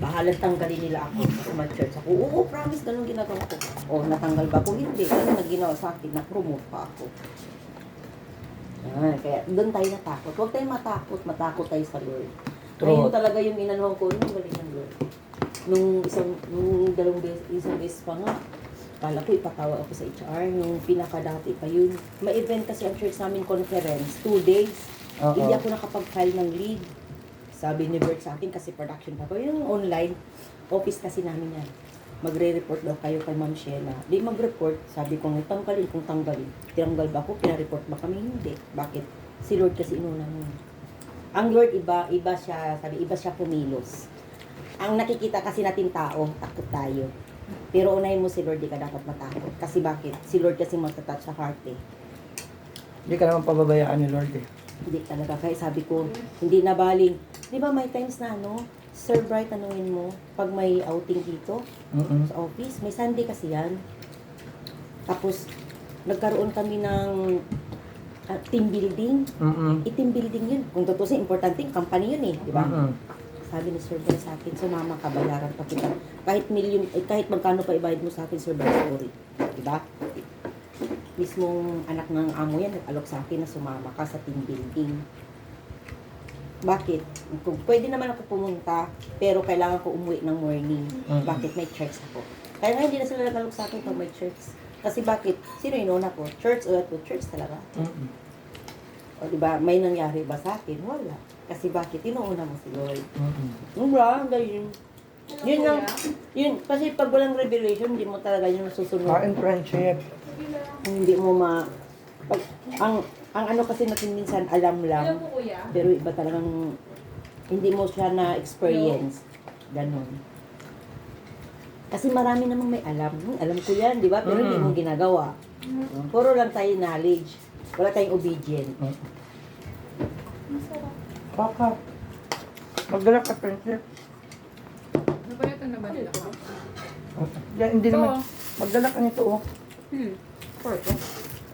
Bahalang tanggalin nila ako sa mag-church ako. Oo, promise, ganun ginagawa ko. O, natanggal ba ako? Hindi. Ano na ginawa sa akin? Na-promote pa ako. Kaya doon tayo natakot. Huwag tayong matakot tayo sa Lord. Ngayon talaga yung inanong ko, yung galing ng Lord. Nung isang beses pa nga, kala ko ipatawa ako sa HR, yung pinakadati pa yun. May event kasi ang church namin conference, 2 days. Hindi ako nakapag-file ng leave. Sabi ni Bert sa akin, kasi production pa ko, yung online, office kasi namin yan. Magre-report daw kayo kay Ma'am Sheila. Di mag-report, sabi ko, tanggalin kung tanggalin. Tinanggal ba ako, pinareport ba kami? Hindi. Bakit? Si Lord kasi inuna mo. Ang Lord, iba siya, sabi, iba siya pumilos. Ang nakikita kasi natin tao, takot tayo. Pero unahin mo si Lord, di ka dapat matakot. Kasi bakit? Si Lord kasi matatouch sa heart eh. Hindi ka naman pababayaan ni Lord eh. Hindi talaga. Kaya sabi ko, hindi na baling. Di ba may times na Sir Bright, tanungin mo, pag may outing dito, sa office, may Sunday kasi yan. Tapos, nagkaroon kami ng team building. I-team building yun. Kung totoo importante, company yun eh. Di ba? Sabi ni Sir Bright sa akin, sumama ka, bayaran pa kita. Kahit magkano pa ibayad mo sa akin, Sir Bright, sorry. Di ba? Mismong anak ng amo yan, nag-alok sa akin na sumama ka sa team building. Bakit? Kung pwede naman ako pumunta, pero kailangan ko umuwi ng morning. Bakit? May church ako. Kaya nga hindi na sila nag-alok sa akin pag may church. Kasi bakit? Sino inuna ko? Church o church talaga? O diba, may nangyari ba sa akin? Wala. Kasi bakit? Inuuna mo si Lord. Wala, ganyan. Yun lang, yun, kasi pag walang revelation, hindi mo talaga yun masusunod. In friendship. Hindi mo ang ano kasi natin minsan alam lang, pero iba talagang hindi mo siya na-experience. Ganon. Kasi marami namang may alam. Alam ko yan, di ba? Pero hindi mo ginagawa. Puro lang tayo knowledge. Wala tayong obedient. Papa, magdala ka friendship. Nabayatan na ba nila ka? Hindi naman. Magdala ka nito oh. Porto?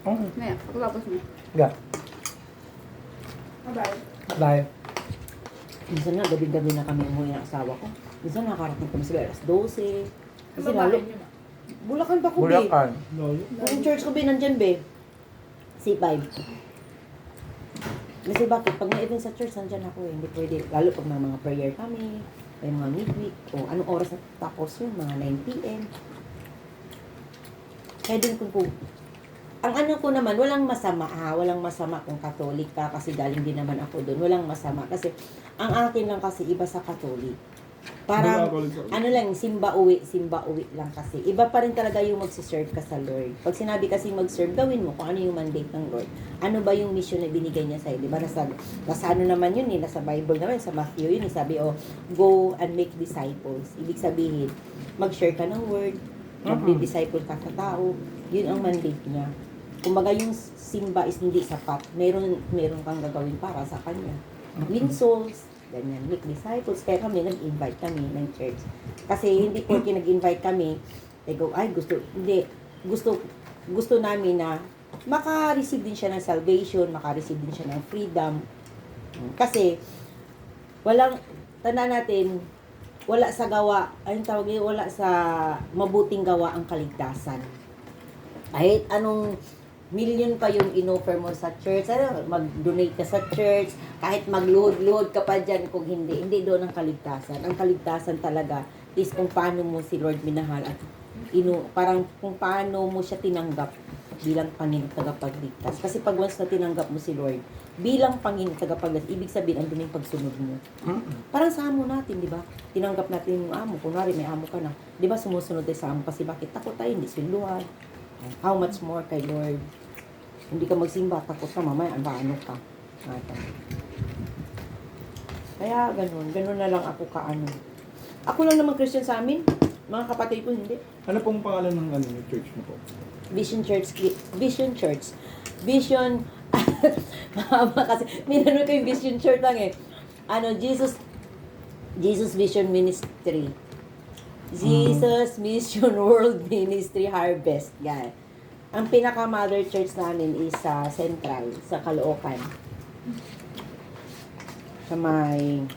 Naya, pagkapos mo. Ga. Bye-bye. Bye. Minsan nga, gabi-gabi na kami umuwi ng asawa ko. Minsan nakarating kami sa alas 12. Kasi Babae lalo, nyo na. Bulacan pa ko, be. Bulacan. Yung church ko, be, nandyan, be. C5. Kasi bakit? Pag may event sa church, nandyan ako eh. Hindi pwede. Lalo pag may mga prayer kami, may mga midweek, o anong oras na tapos yun, mga 9 p.m. Kaya din kung ang ano ko naman, walang masama walang masama kung Katolik ka kasi galing din naman ako doon. Walang masama kasi ang akin lang kasi iba sa Katolik. Parang ano lang, simba uwi lang kasi. Iba pa rin talaga yung magsiserve ka sa Lord. Pag sinabi kasi mag-serve, gawin mo kung ano yung mandate ng Lord. Ano ba yung mission na binigay niya sa'yo? Diba nasa ano naman yun eh, nasa Bible naman, sa Matthew yun eh, sabi go and make disciples. Ibig sabihin, mag-share ka ng word, mag-disciple ka sa tao, yun ang mandate niya. Kumbaga yung simba is hindi sapat. Meron kang gagawin para sa kanya. Win souls, ganyan, make disciples. Kaya kami, nag-invite kami ng church. Kasi hindi po nag-invite kami, gusto namin na maka-receive din siya ng salvation, maka-receive din siya ng freedom. Kasi, tandaan natin, wala sa gawa, wala sa mabuting gawa ang kaligtasan. Kahit anong million pa yung in-offer mo sa church, mag-donate ka sa church, kahit magluhod-luhod ka pa dyan, kung hindi doon ang kaligtasan. Ang kaligtasan talaga is kung paano mo si Lord minahal at parang kung paano mo siya tinanggap bilang Panginoon tagapagligtas. Kasi pag once na tinanggap mo si Lord bilang Panginoon tagapagligtas, ibig sabihin andun yung pagsunod mo. Parang sa amo natin, di ba? Tinanggap natin yung amo. Kunwari may amo ka na. Di ba sumusunod tayo sa amo? Kasi bakit takot tayo? Hindi swelduhan. How much more kay Lord? Hindi ka magsimba, takot ka, mamaya, ano ka. Kaya, ganun na lang ako kaano. Ako lang naman Christian sa amin. Mga kapatid ko, hindi. Ano pong pangalan ng church mo po? Vision Church. Vision, mahaba kasi, minano ko yung Vision Church lang eh. Jesus Vision Ministry. Jesus Mission World Ministry Harvest. Yan. Ang pinaka-mother church namin is sa Central, sa Caloocan. Sa may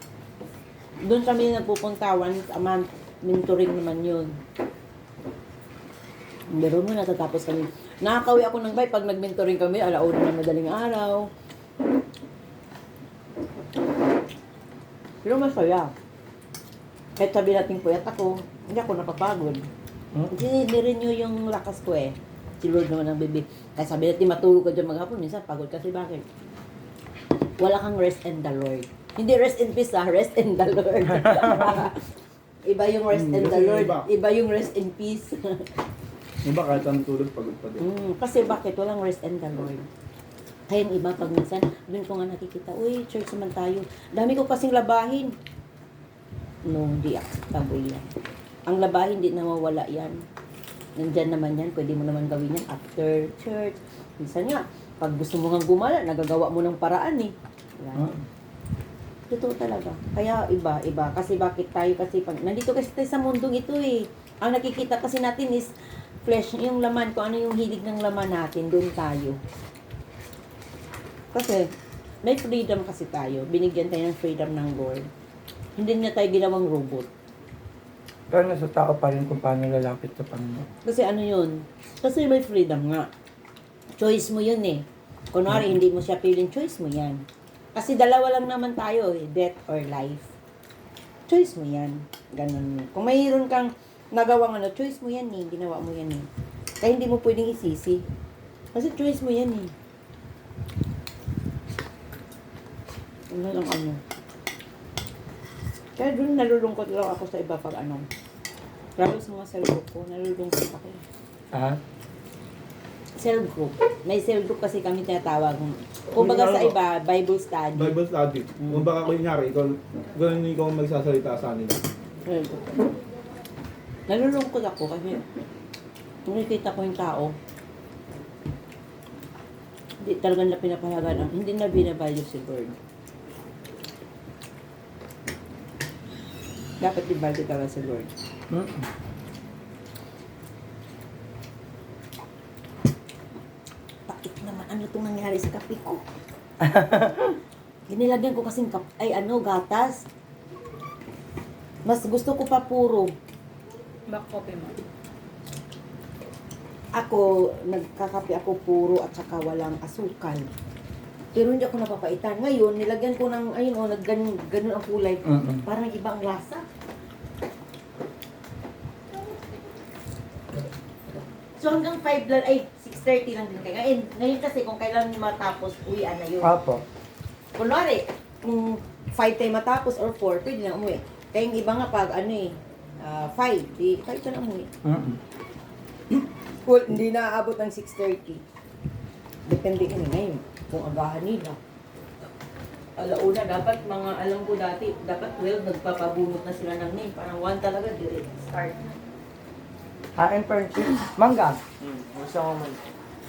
Doon kami nagpupunta once a month. Mentoring naman yun. Pero mo, natatapos kami. Nakakawi ako ng bike pag nag-mentoring kami, alauna ng madaling araw. Pero masaya. Kahit sabi natin puyat ako, hindi ako napapagod. Hindi ni-renew yung lakas ko eh. Si Lord naman ang baby. Kaya sabi natin matulog ka dyan maghapon, minsan pagod kasi bakit? Wala kang rest in the Lord. Hindi rest in peace rest in the Lord. Iba yung rest in the kasi Lord. iba. Iba yung rest in peace. Iba kahit anong tulog, pagod pa din. Kasi bakit? Walang rest in the Lord. Kaya yung iba pag minsan, doon ko nga nakikita, uy, church naman tayo. Dami ko kasing labahin. No, hindi acceptable yan. Ang labahin, hindi nawawala yan. Nandyan naman yan, pwede mo naman gawin yan after church. Minsan nga, pag gusto mo nga gumala, nagagawa mo ng paraan eh. Yan. Totoo talaga. Kaya iba. Kasi bakit tayo kasi pag nandito kasi tayo sa mundong ito eh. Ang nakikita kasi natin is flesh, yung laman, kung ano yung hilig ng laman natin, doon tayo. Kasi may freedom kasi tayo. Binigyan tayo ng freedom ng Lord. Hindi niya tayo ginawang robot. Pero nasa tao pa rin kung paano lalapit sa Panginoon. Kasi ano yun? Kasi may freedom nga. Choice mo yun eh. Kunwari, hindi mo siya feeling, choice mo yan. Kasi dalawa lang naman tayo eh, death or life. Choice mo yan. Ganun. Kung mayroon kang nagawang ano, choice mo yan eh, ginawa mo yan eh. Kaya hindi mo pwedeng isisi. Kasi choice mo yan eh. Ano lang ano. Kaya doon nalulungkot lang ako sa iba pag ano. Lalo sa mga cell group ko, nalulungkot ako. Ah? Cell group. May cell group kasi kami tinatawag. Kumbaga sa iba, Bible study. Bible study. Kung baka kunyari, ganun ikaw magsasalita sa kanila. Cell group. Nalulungkot ako kasi nakikita ko yung tao. Hindi talaga na pinapahagan. Hindi na binavalue si Lord. Dapat i-value talaga si Lord. Bakit naman? Ano itong nangyari sa kape ko? Ginilagyan ko kasing gatas. Mas gusto ko pa puro. Back coffee mo. Ako, nagkakape ako puro at saka walang asukal. Pero hindi ako napapaitan. Ngayon, nilagyan ko ng, ayun o, ganun ang kulay. Parang ibang lasa. So hanggang 5 lang, 6:30 lang din kayo. Ngayon kasi kung kailan matapos, uwian na yun. Apo. Kunwari, kung 5 tayo matapos or 4, pwede na umuwi. Kaya yung iba nga pag 5, di 5 ka na umuwi. Cool, hindi na aabot ng 6:30. Depende kami ngayon kung agahan nila. Alauna, dapat mga, alam ko dati, dapat 12, nagpapabunot na sila ng name. Parang 1 talaga, direct start na. Kain pa rin. Mangga. Gusto ko man.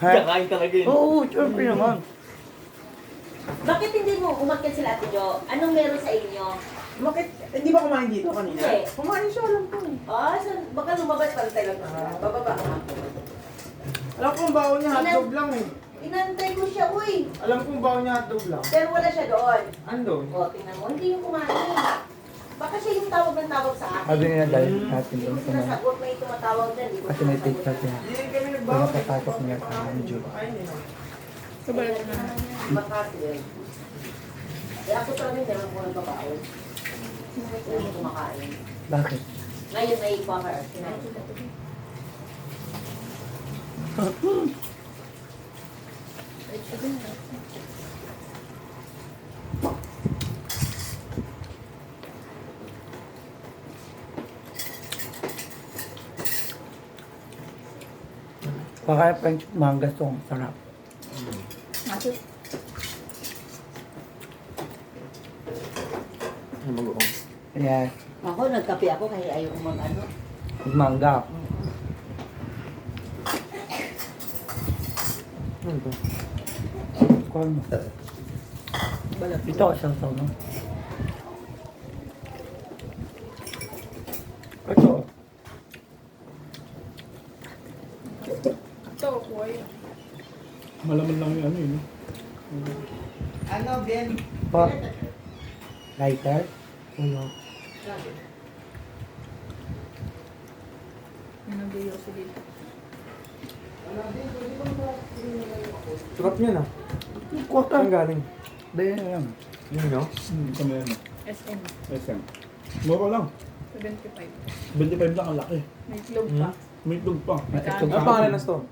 Ha? Kakain talaga yun. Oo, syempre naman. Bakit hindi mo umakyat sila, Ate Jo? Anong meron sa inyo? Bakit? Hindi ba kumain dito kanina? Hindi. Kumain siya, alam ko. Baka lumabas pa tayo lang. Bababa ka. Alam ko ang baon niya hotdog lang eh. Inantay ko siya, uy. Alam ko ang baon niya hotdog lang. Pero wala siya doon. Andun. O, tingnan mo. Hindi yung kumain. Baka siya yung tawag ng tawag sa akin. Sabi nila dahil natin Hindi doon mo sa mga. sinasagot, may tumatawag dyan. Hindi ko Kasi may sinasagot. TikTok niya. Hindi kami Kung nagbaon. nakatakot niya sa medyo. Sabay ko na. Bakasyon. Eh ako talaga hindi naman ko nagbabaon. Hindi ko kumakain. Bakit? Ngayon may bummer. Kinain ko. Kakain French manga song. Sarap. Aso. Yes. Ako, nagkape ako kaya ayaw mag-ano. Mangga. Ano ba? Kuha mo. Balat. Ito ka siyang no? Ito. Ito, kuhay. Malaman lang yung ano yun. Ano, Ben? Pa. Lighter. Ano? Yung nag-yosi dito. Sarap niya na. Kuha ka. Saan galing? Dahil na lang. Yun no? Kami ano. SM. SM. Mura lang. 75. 25 lang ang laki. May itlog pa. May itlog pa. May Ito kanin. ang pangalan ng store?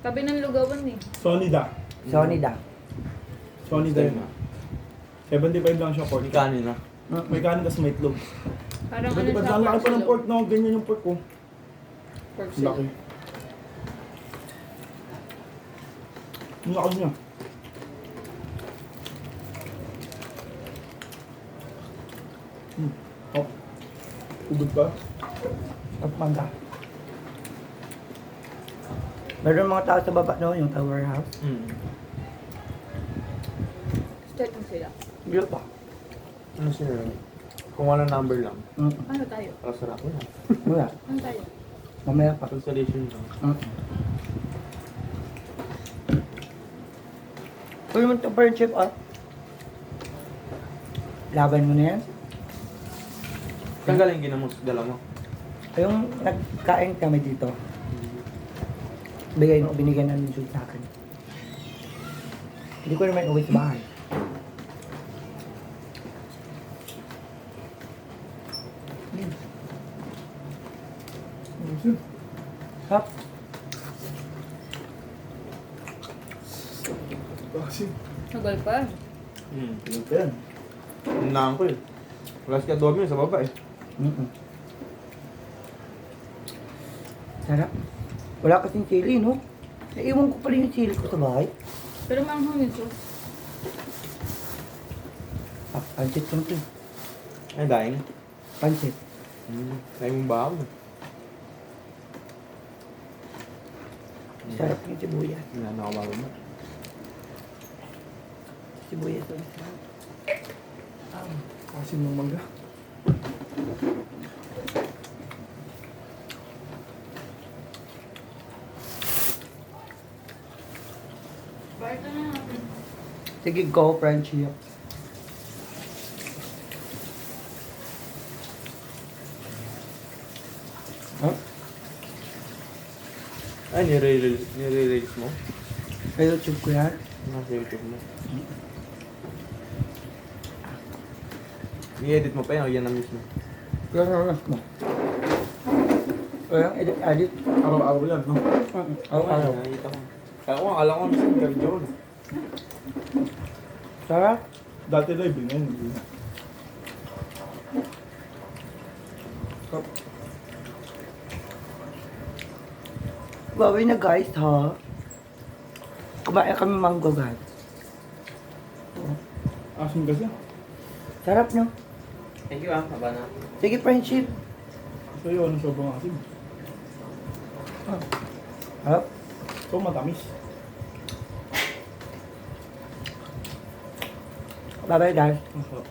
Tabi ng lugawan eh. Sonida. Sony da. Sonida yun. 75 lang siya pork. Yung kanin na. May kanin kasi may itlog. Parang ano 25 siya, lang. Laki pa ng pork pork no. Ganyan yung pork ko. Pork Laki. Ang laki niya. Oh. Ubod pa. At mangga. Meron mga tao sa baba no, yung tower house. Start mo sila. Gila pa. Ano sila? Kung walang number lang. Ano tayo? Para sarap ko na. Wala. Ano tayo? Mamaya pa. Consolation lang. Uy, mo ito friendship ah. Laban mo na yan. Saan galing ginamos? Dala mo? Yung nagkain kami dito. Binigyan ng result sa akin. Hindi ko naman uwi sa bahay. Hap. Kasi. Nagal pa. Ganun pa yan. Hinaan ko eh. Wala si Adobe yun sa baba eh. Sarap. Wala kasing chili, no? Naiwan ko pala yung chili ko sa bahay. Pero manghang yun so. Ah, pancit ko ito. Ay, daing. Pancit. Daing mong bahaw. Sarap yung sibuyas. Hinaan ako bago mo. Sibuyas. Kasi ng mangga. Bakit na natin? Sige, go, Frenchie. Huh? Ay, nire-release mo? Sa YouTube ko yan. Nasa YouTube mo. I-edit mo pa yan o yan ang mismo? Yan ang oras mo. Walang edit. Araw-araw yan, no? Araw-araw. Nakikita ko. Akala ko minsan video. Sarap. Dati live yun, ngayon hindi na. Bawi na guys, ha? Kumain kami mango, guys. Asin kasi. Sarap, no? Thank you ah, haba na. Sige, friendship. Sa'yo, ano sobrang asin? Harap. So, matamis. Bye-bye, guys. Masarap.